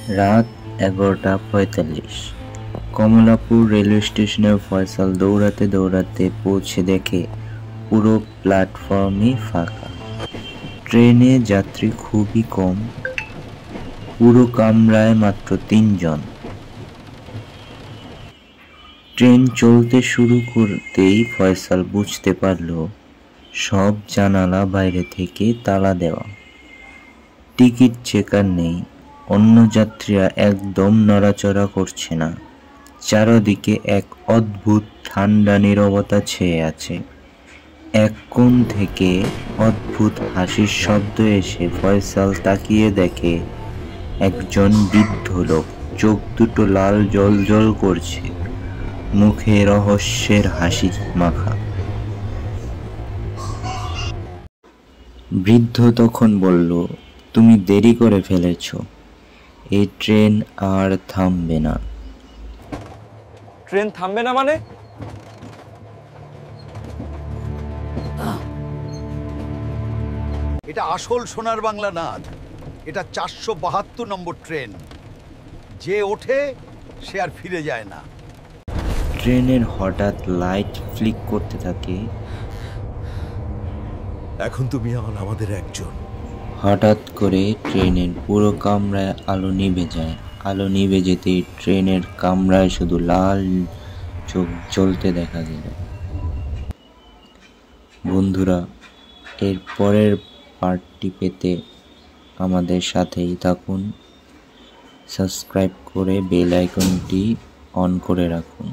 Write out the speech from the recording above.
রাত 11:45। কমলাপুর রেলওয়ে স্টেশনে ফয়সাল দৌড়াতে দৌড়াতে পৌঁছে দেখে পুরো প্ল্যাটফর্মই ফাঁকা। ট্রেনে যাত্রী খুবই কম, পুরো কামরায় মাত্র 3 জন। ট্রেন চলতে শুরু করতেই ফয়সাল বুঝতে পারল সব জানালা বাইরে থেকে তালা দেওয়া, টিকিট চেকার নেই, অন্য যাত্রীরা একদম নড়াচড়া করছে না। চারদিকে এক অদ্ভুত ঠান্ডা নীরবতা ছেয়ে আছে। এক কোণ থেকে অদ্ভুত হাসির শব্দ এসে ফয়সাল তাকিয়ে দেখে একজন বৃদ্ধ লোক, চোখ দুটো লাল জ্বলজ্বল করছে, মুখে রহস্যের হাসি মাখা। বৃদ্ধ তখন বলল, তুমি দেরি করে ফেলেছ, এই ট্রেন আর থামবে না। ট্রেন থামবে না মানে? এটা আসল সোনার বাংলা না, এটা 472 নম্বর ট্রেন। যে ওঠে সে আর ফিরে যায় না। ট্রেনের হঠাৎ লাইট ফ্লিক করতে থাকে। এখন তুমি আমাদের একজন। হঠাৎ করে ট্রেনের পুরো কামরায় আলো নিভে যায়। আলো নিভে যেতেই ট্রেনের কামরায় শুধু লাল চোখ জ্বলতে দেখা গেল। বন্ধুরা, এর পরের পার্টটি পেতে আমাদের সাথেই থাকুন। সাবস্ক্রাইব করে বেল আইকনটি অন করে রাখুন।